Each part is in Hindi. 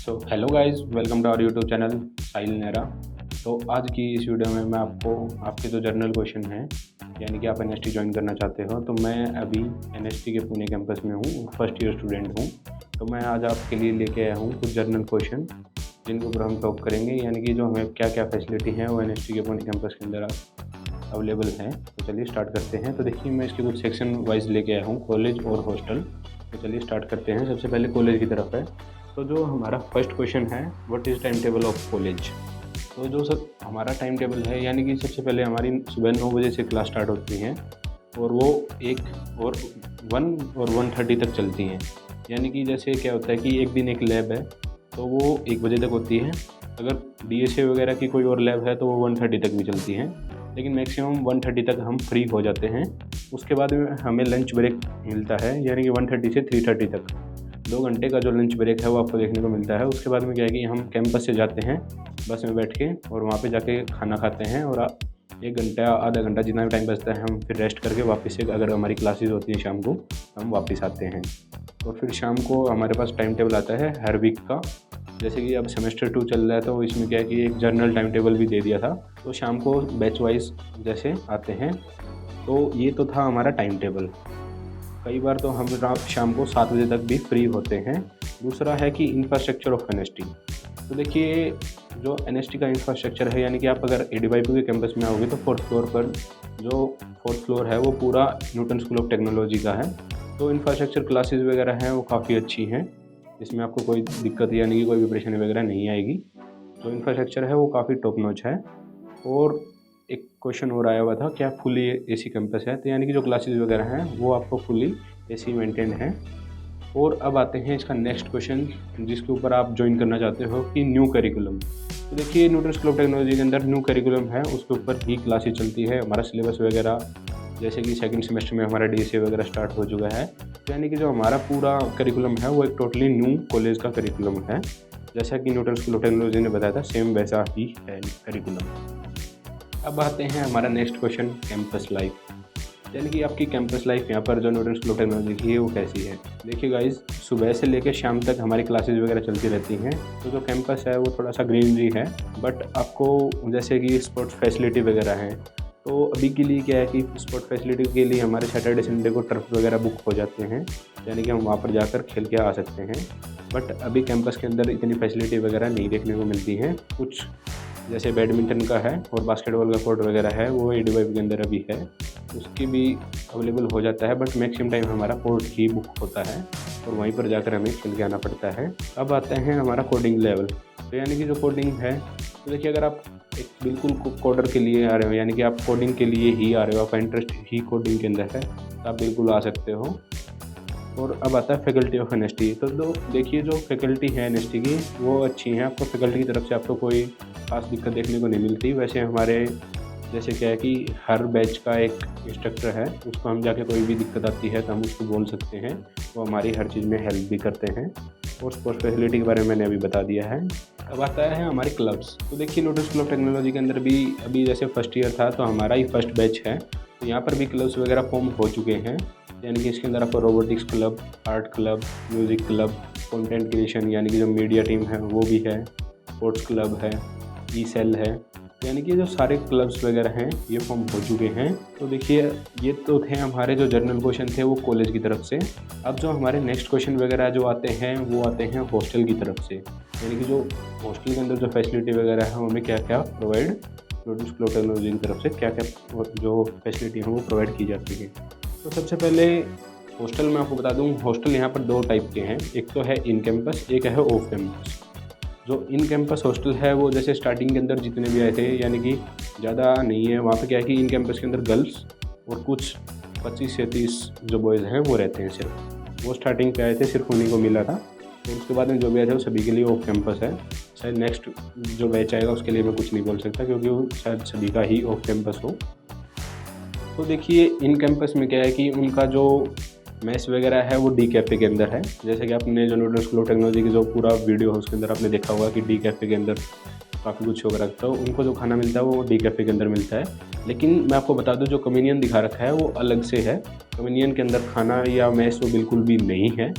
So hello guys, welcome to our YouTube channel Sahil Nehra. तो आज की इस वीडियो में मैं आपको आपके जो जर्नल क्वेश्चन हैं, यानी कि आप एनएसटी ज्वाइन करना चाहते हो, तो मैं अभी एनएसटी के पुणे कैंपस में हूँ, फर्स्ट ईयर स्टूडेंट हूँ। तो मैं आज आपके लिए लेके आया हूँ कुछ जर्नल क्वेश्चन जिनके ऊपर हम टॉक करेंगे, यानी कि जो हमें क्या क्या फैसिलिटी हैं वो एनएसटी के पुणे कैंपस के अंदर अवेलेबल हैं। तो चलिए स्टार्ट करते हैं। तो देखिए, मैं इसके कुछ सेक्शन वाइज लेके आया हूँ, कॉलेज और हॉस्टल। तो चलिए स्टार्ट करते हैं। सबसे पहले कॉलेज की तरफ है। तो जो हमारा फर्स्ट क्वेश्चन है, what is time table of college. तो जो सब हमारा टाइम टेबल है, यानी कि सबसे पहले हमारी सुबह 9 बजे से क्लास स्टार्ट होती हैं और वो 1 और 1:30 तक चलती हैं। यानी कि जैसे क्या होता है कि एक दिन एक लैब है तो वो 1 बजे तक होती है। अगर डीएसए वगैरह की कोई और लैब है तो वो 1:30 तक भी चलती हैं, लेकिन मैक्सिमम 1:30 तक हम फ्री हो जाते हैं। उसके बाद में हमें लंच ब्रेक मिलता है, यानी कि 1:30 से 3:30 तक 2 घंटे का जो लंच ब्रेक है वो आपको देखने को मिलता है। उसके बाद में क्या है कि हम कैंपस से जाते हैं बस में बैठ के और वहाँ पे जाके खाना खाते हैं और 1 घंटा आधा घंटा जितना भी टाइम बचता है हम फिर रेस्ट करके वापस से, अगर हमारी क्लासेस होती हैं शाम को, हम वापस आते हैं। और फिर शाम को हमारे पास टाइम टेबल आता है हर वीक का। जैसे कि अब सेमेस्टर 2 चल रहा है तो इसमें क्या है कि एक जर्नल टाइम टेबल भी दे दिया था, तो शाम को बैच वाइज जैसे आते हैं। तो ये तो था हमारा टाइम टेबल। कई बार तो हम शाम को 7 बजे तक भी फ्री होते हैं। दूसरा है कि इंफ्रास्ट्रक्चर ऑफ एनएसटी। तो देखिए, जो एनएसटी का इंफ्रास्ट्रक्चर है, यानी कि आप अगर एडीवाईपी के कैंपस में आओगे तो 4th फ्लोर पर जो 4th फ्लोर है वो पूरा न्यूटन स्कूल ऑफ टेक्नोलॉजी का है। तो इंफ्रास्ट्रक्चर क्लासेस वगैरह हैं वो काफ़ी अच्छी हैं, इसमें आपको कोई दिक्कत यानी कि कोई भी परेशानी वगैरह नहीं आएगी। जो इंफ्रास्ट्रक्चर है वो काफ़ी टॉप नॉच है। और एक क्वेश्चन और आया हुआ था, क्या फुली एसी कैंपस है। तो यानी कि जो क्लासेस वगैरह हैं वो आपको फुली एसी मेंटेन है। और अब आते हैं इसका नेक्स्ट क्वेश्चन जिसके ऊपर आप ज्वाइन करना चाहते हो, कि न्यू करिकुलम। तो देखिए, न्यूटन स्कूल ऑफ टेक्नोलॉजी के अंदर न्यू करिकुलम है, उसके ऊपर ही क्लासेस चलती है। हमारा सिलेबस वगैरह जैसे कि सेकंड सेमेस्टर में हमारा डीएसए वगैरह स्टार्ट हो चुका है। तो यानी कि जो हमारा पूरा करिकुलम है वो एक टोटली न्यू कॉलेज का करिकुलम है। जैसा कि न्यूटन स्कूल ऑफ टेक्नोलॉजी ने बताया था, सेम वैसा ही है करिकुलम। अब आते हैं हमारा नेक्स्ट क्वेश्चन, कैंपस लाइफ। यानी कि आपकी कैंपस लाइफ यहाँ पर जो न्यूटन स्कूल ऑफ टेक्नोलॉजी की है वो कैसी है। देखिए गाइज, सुबह से लेकर शाम तक हमारी क्लासेस वगैरह चलती रहती हैं। तो जो कैंपस है वो थोड़ा सा ग्रीनरी है, बट आपको जैसे कि स्पोर्ट्स फैसिलिटी वगैरह है। तो अभी के लिए क्या है कि स्पोर्ट्स फैसिलिटी के लिए हमारे सैटरडे संडे को टर्फ वगैरह बुक हो जाते हैं, यानी कि हम वहाँ पर जाकर खेल के आ सकते हैं। बट अभी कैंपस के अंदर इतनी फैसिलिटी वगैरह नहीं देखने को मिलती हैं। कुछ जैसे बैडमिंटन का है और बास्केटबॉल का कोर्ट वगैरह है वो एडीवाईपी के अंदर अभी है, उसकी भी अवेलेबल हो जाता है, बट मैक्सिमम टाइम हमारा कोर्ट ही बुक होता है और वहीं पर जाकर हमें खेल के आना पड़ता है। अब आते हैं हमारा कोडिंग लेवल। तो यानी कि जो कोडिंग है, तो देखिए, अगर आप एक बिल्कुल कोडर के लिए आ रहे हो, यानी कि आप कोडिंग के लिए ही आ रहे हो, आपका इंटरेस्ट ही कोडिंग के अंदर है, तो आप बिल्कुल आ सकते हो। और अब आता है फैकल्टी ऑफ एनएसटी। तो देखिए, जो फैकल्टी है एनएसटी की वो अच्छी हैं। आपको फैकल्टी की तरफ से आपको कोई खास दिक्कत देखने को नहीं मिलती। वैसे हमारे जैसे क्या है कि हर बैच का एक इंस्ट्रक्टर है, उसको हम जाके कोई भी दिक्कत आती है तो हम उसको बोल सकते हैं, वो हमारी हर चीज़ में हेल्प भी करते हैं। और स्पोर्ट्स फैसिलिटी के बारे में मैंने अभी बता दिया है। अब आता है हमारे क्लब्स। तो देखिए, न्यूटन स्कूल ऑफ टेक्नोलॉजी के अंदर भी अभी जैसे फर्स्ट ईयर था तो हमारा ही फर्स्ट बैच है, तो यहाँ पर भी क्लब्स वगैरह फॉर्म हो चुके हैं। यानी कि इसके अंदर आपको robotics club, art club, music club, content creation यानी कि जो मीडिया टीम है वो भी है, स्पोर्ट्स क्लब है, ई सेल है। यानी कि जो सारे क्लब्स वगैरह हैं ये फॉर्म हो चुके हैं। तो देखिए, ये तो थे हमारे जो जर्नल क्वेश्चन थे वो कॉलेज की तरफ से। अब जो हमारे नेक्स्ट क्वेश्चन वगैरह जो आते हैं वो आते हैं हॉस्टल की तरफ से। यानी कि जो हॉस्टल के अंदर जो फैसिलिटी वगैरह है हमें क्या क्या provide Newton school of technology की तरफ से क्या क्या जो फैसिलिटी है वो प्रोवाइड की जाती है। तो सबसे पहले हॉस्टल में आपको बता दूं, हॉस्टल यहाँ पर 2 टाइप के हैं, एक तो है इन कैंपस, एक है ऑफ कैंपस। जो इन कैंपस हॉस्टल है वो जैसे स्टार्टिंग के अंदर जितने भी आए थे, यानी कि ज़्यादा नहीं है, वहाँ पे क्या है कि इन कैंपस के अंदर गर्ल्स और कुछ 25 से 30 जो बॉयज़ हैं वो रहते हैं सिर्फ। वो स्टार्टिंग पे आए थे, सिर्फ उन्हीं को मिला था। और उसके बाद में जो भी आए थे वो सभी के लिए ऑफ कैंपस है। शायद नेक्स्ट जो बैच आएगा उसके लिए मैं कुछ नहीं बोल सकता, क्योंकि वो शायद सभी का ही ऑफ कैंपस हो। तो देखिए, इन कैंपस में क्या है कि उनका जो मैथ्स वगैरह है वो डी कैफ़े के अंदर है। जैसे कि आपने जो न्यूटन स्कूल ऑफ टेक्नोलॉजी की जो पूरा वीडियो है उसके अंदर आपने देखा होगा कि डी कैफ़े के अंदर काफ़ी कुछ होकर रखता है, उनको जो खाना मिलता है वो डी कैफ़े के अंदर मिलता है। लेकिन मैं आपको बता दूं, जो कम्युनियन दिखा रखा है वो अलग से है। कम्युनियन के अंदर खाना या मैथ्स वो बिल्कुल भी नहीं है।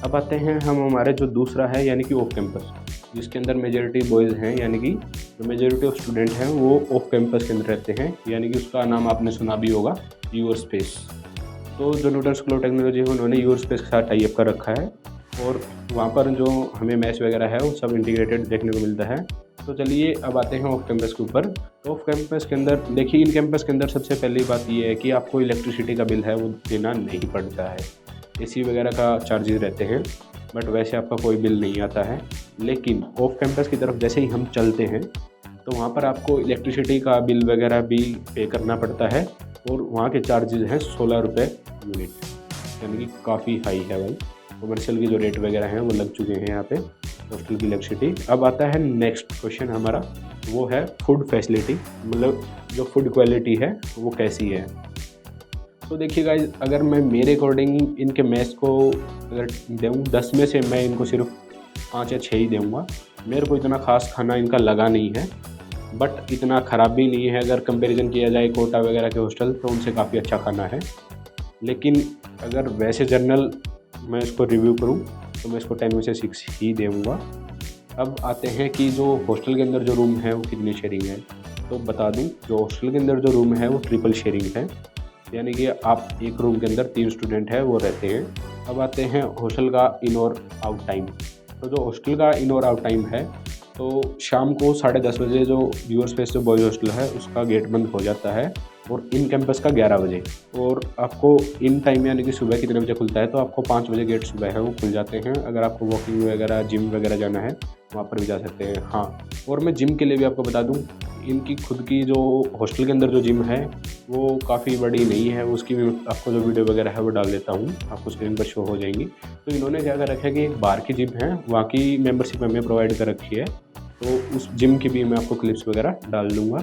अब आते हैं हम हमारे जो दूसरा है यानी कि ऑफ कैंपस, जिसके अंदर मेजॉरिटी बॉयज़ हैं, यानी कि जो मेजॉरिटी ऑफ स्टूडेंट हैं वो ऑफ कैंपस के अंदर रहते हैं, यानी कि उसका नाम आपने सुना भी होगा, योर स्पेस। तो जो न्यूटन स्कूल ऑफ टेक्नोलॉजी है उन्होंने योर स्पेस के साथ टाई अप कर रखा है और वहाँ पर जो हमें मैथ्स वगैरह है वो सब इंटीग्रेटेड देखने को मिलता है। तो चलिए अब आते हैं ऑफ कैंपस के ऊपर। तो ऑफ कैंपस के अंदर देखिए, इन कैंपस के अंदर सबसे पहली बात ये है कि आपको इलेक्ट्रिसिटी का बिल है वो देना नहीं पड़ता है। एसी वगैरह का चार्जेस रहते हैं, बट वैसे आपका कोई बिल नहीं आता है। लेकिन ऑफ कैंपस की तरफ जैसे ही हम चलते हैं तो वहाँ पर आपको इलेक्ट्रिसिटी का बिल वगैरह भी पे करना पड़ता है और वहाँ के चार्जेस हैं 16 रुपये यूनिट, यानी कि काफ़ी हाई है भाई। कमर्शियल की जो रेट वगैरह हैं वो लग चुके हैं यहाँ पे हॉस्टल की इलेक्ट्रिसिटी। अब आता है नेक्स्ट क्वेश्चन हमारा, वो है फूड फैसिलिटी, मतलब जो फूड क्वालिटी है वो कैसी है। तो देखिए गाइस, अगर मैं मेरे अकॉर्डिंग इनके मेस को अगर दूँ 10 में से मैं इनको सिर्फ 5 या 6 ही दूँगा। मेरे को इतना ख़ास खाना इनका लगा नहीं है, बट इतना ख़राब भी नहीं है। अगर कंपैरिजन किया जाए कोटा वगैरह के हॉस्टल तो उनसे काफ़ी अच्छा खाना है। लेकिन अगर वैसे जनरल मैं इसको रिव्यू करूं तो मैं इसको 10 में से 6 ही दूँगा। अब आते हैं कि जो हॉस्टल के अंदर जो रूम है वो कितनी शेयरिंग है। तो बता दूं, जो हॉस्टल के अंदर जो रूम है वो ट्रिपल शेयरिंग है, यानी कि आप एक रूम के अंदर 3 स्टूडेंट है वो रहते हैं। अब आते हैं हॉस्टल का इन और आउट टाइम। तो जो हॉस्टल का इन और आउट टाइम है, तो शाम को 10:30 बजे जो योर स्पेस जो बॉयज़ हॉस्टल है उसका गेट बंद हो जाता है और इन कैंपस का 11 बजे। और आपको इन टाइम यानी कि सुबह कितने बजे खुलता है, तो आपको 5 बजे गेट सुबह है वो खुल जाते हैं। अगर आपको वॉकिंग वगैरह जिम वगैरह जाना है वहाँ पर भी जा सकते हैं। हाँ, और मैं जिम के लिए भी आपको बता दूँ, इनकी खुद की जो हॉस्टल के अंदर जो जिम है वो काफ़ी बड़ी नहीं है, उसकी भी आपको जो वीडियो वगैरह है वो डाल देता हूँ, आपको स्क्रीन पर शो हो जाएंगी। तो इन्होंने क्या कर रखा है कि एक बाहर की जिम है, वहाँ की मेंबरशिप हमें प्रोवाइड कर रखी है, तो उस जिम की भी मैं आपको क्लिप्स वगैरह डाल दूँगा।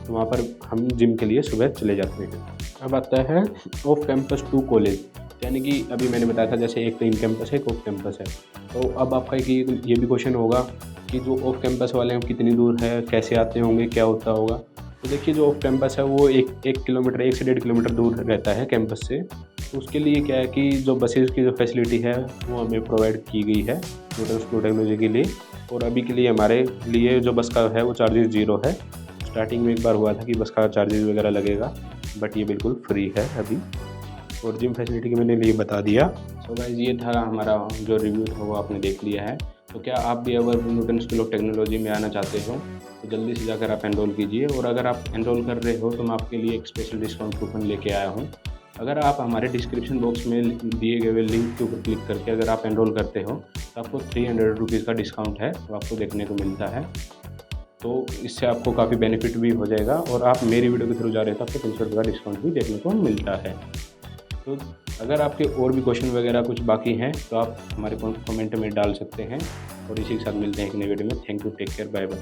तो वहाँ पर हम जिम के लिए सुबह चले जाते हैं। अब आता है ऑफ कैंपस टू कॉलेज, यानी कि अभी मैंने बताया था जैसे एक तो इन कैंपस है, एक ऑफ कैंपस है। तो अब आपका ये भी क्वेश्चन होगा कि जो ऑफ कैंपस वाले हैं कितनी दूर है, कैसे आते होंगे, क्या होता होगा। तो देखिए, जो ऑफ कैंपस है वो 1 किलोमीटर 1 से 1.5 किलोमीटर दूर रहता है कैंपस से। तो उसके लिए क्या है कि जो बसेज़ की जो फैसिलिटी है वो हमें प्रोवाइड की गई है न्यूटन स्कूल टेक्नोलॉजी के लिए। और अभी के लिए हमारे लिए जो बस का है वो चार्जेस 0 है। स्टार्टिंग में एक बार हुआ था कि बस का चार्जेस वगैरह लगेगा, बट ये बिल्कुल फ्री है अभी। और जिम फैसिलिटी की मैंने लिए बता दिया। सो गाइस, ये था हमारा जो रिव्यू था वो आपने देख लिया है। तो क्या आप भी अगर न्यूटन स्कूल ऑफ टेक्नोलॉजी में आना चाहते हो तो जल्दी से जाकर आप एनरोल कीजिए। और अगर आप एनरोल कर रहे हो तो मैं आपके लिए एक स्पेशल डिस्काउंट कूपन लेके आया हूँ। अगर आप हमारे डिस्क्रिप्शन बॉक्स में दिए गए लिंक के ऊपर क्लिक करके अगर आप एनरोल करते हो तो आपको 300 रुपीज़ का डिस्काउंट है वो आपको देखने को मिलता है। तो इससे आपको काफ़ी बेनिफिट भी हो जाएगा और आप मेरी वीडियो के थ्रू जा रहे हैं तो आपको 300 रुपये का डिस्काउंट भी देखने को मिलता है। तो अगर आपके और भी क्वेश्चन वगैरह कुछ बाकी हैं तो आप हमारे कमेंट में डाल सकते हैं। और इसी के साथ मिलते हैं एक नई वीडियो में। Thank you, take care, bye bye.